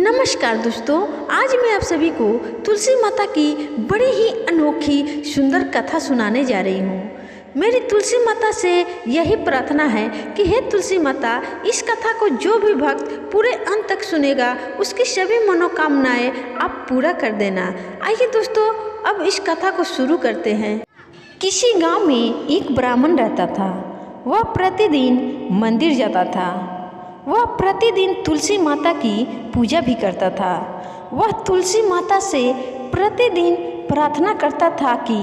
नमस्कार दोस्तों, आज मैं आप सभी को तुलसी माता की बड़ी ही अनोखी सुंदर कथा सुनाने जा रही हूँ। मेरी तुलसी माता से यही प्रार्थना है कि हे तुलसी माता, इस कथा को जो भी भक्त पूरे अंत तक सुनेगा उसकी सभी मनोकामनाएं आप पूरा कर देना। आइए दोस्तों, अब इस कथा को शुरू करते हैं। किसी गांव में एक ब्राह्मण रहता था। वह प्रतिदिन मंदिर जाता था। वह प्रतिदिन तुलसी माता की पूजा भी करता था। वह तुलसी माता से प्रतिदिन प्रार्थना करता था कि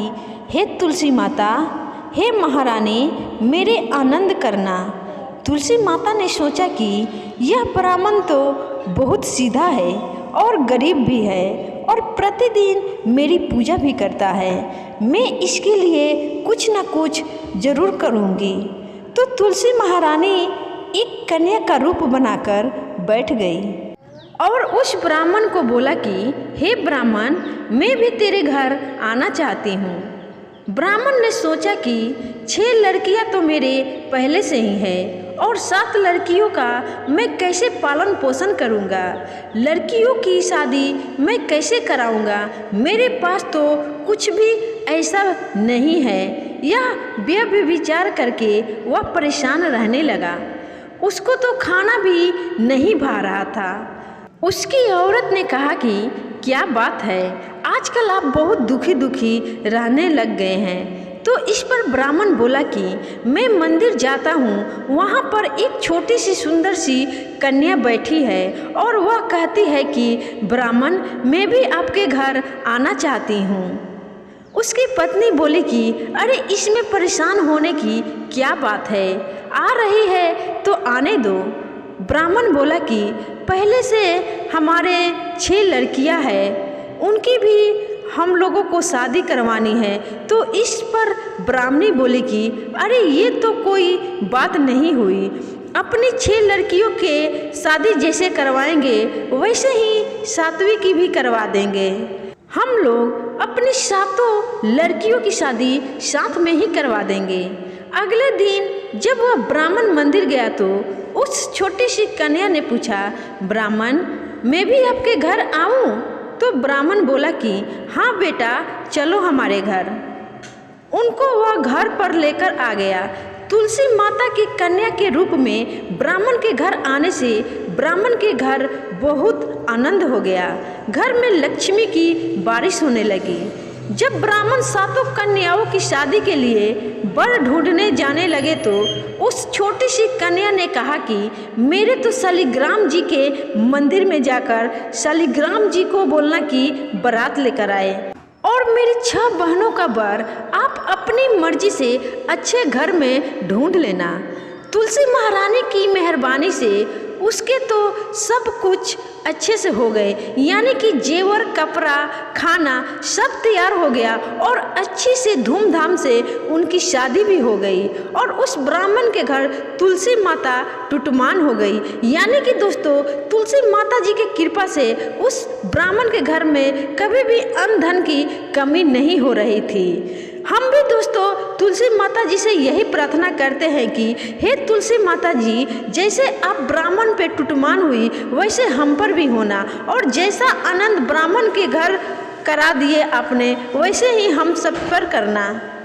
हे तुलसी माता, हे महारानी, मेरे आनंद करना। तुलसी माता ने सोचा कि यह ब्राह्मण तो बहुत सीधा है और गरीब भी है और प्रतिदिन मेरी पूजा भी करता है। मैं इसके लिए कुछ न कुछ जरूर करूँगी। तो तुलसी महारानी एक कन्या का रूप बनाकर बैठ गई और उस ब्राह्मण को बोला कि हे ब्राह्मण, मैं भी तेरे घर आना चाहती हूँ। ब्राह्मण ने सोचा कि 6 लड़कियाँ तो मेरे पहले से ही है और 7 लड़कियों का मैं कैसे पालन पोषण करूँगा। लड़कियों की शादी मैं कैसे कराऊँगा। मेरे पास तो कुछ भी ऐसा नहीं है। यह विचार करके वह परेशान रहने लगा। उसको तो खाना भी नहीं भा रहा था। उसकी औरत ने कहा कि क्या बात है, आजकल आप बहुत दुखी रहने लग गए हैं। तो इस पर ब्राह्मण बोला कि मैं मंदिर जाता हूँ, वहाँ पर एक छोटी सी सुंदर सी कन्या बैठी है और वह कहती है कि ब्राह्मण, मैं भी आपके घर आना चाहती हूँ। उसकी पत्नी बोली कि अरे, इसमें परेशान होने की क्या बात है, आ रही है तो आने दो। ब्राह्मण बोला कि पहले से हमारे 6 लड़कियां हैं, उनकी भी हम लोगों को शादी करवानी है। तो इस पर ब्राह्मणी बोली कि अरे, ये तो कोई बात नहीं हुई। अपनी 6 लड़कियों के शादी जैसे करवाएंगे वैसे ही 7वीं की भी करवा देंगे। हम लोग अपनी 7 लड़कियों की शादी साथ में ही करवा देंगे। अगले दिन जब वह ब्राह्मण मंदिर गया तो उस छोटी सी कन्या ने पूछा, ब्राह्मण, मैं भी आपके घर आऊं? तो ब्राह्मण बोला कि हाँ बेटा, चलो हमारे घर। उनको वह घर पर लेकर आ गया। तुलसी माता की कन्या के रूप में ब्राह्मण के घर आने से ब्राह्मण के घर बहुत आनंद हो गया। घर में लक्ष्मी की बारिश होने लगी। जब ब्राह्मण 7 कन्याओं की शादी के लिए वर ढूंढने जाने लगे तो उस छोटी सी कन्या ने कहा कि मेरे तो शालिग्राम जी के मंदिर में जाकर शालिग्राम जी को बोलना कि बारात लेकर आए और मेरी 6 बहनों का वर आप अपनी मर्जी से अच्छे घर में ढूंढ लेना। तुलसी महारानी की मेहरबानी से उसके तो सब कुछ अच्छे से हो गए, यानी कि जेवर, कपड़ा, खाना सब तैयार हो गया और अच्छी से धूमधाम से उनकी शादी भी हो गई और उस ब्राह्मण के घर तुलसी माता टुटमान हो गई। यानी कि दोस्तों, तुलसी माता जी की कृपा से उस ब्राह्मण के घर में कभी भी अन्न धन की कमी नहीं हो रही थी। हम भी दोस्तों तुलसी माता जी से यही प्रार्थना करते हैं कि हे तुलसी माता जी, जैसे आप ब्राह्मण पे टुटमान हुई वैसे हम पर भी होना और जैसा आनंद ब्राह्मण के घर करा दिए आपने वैसे ही हम सब पर करना।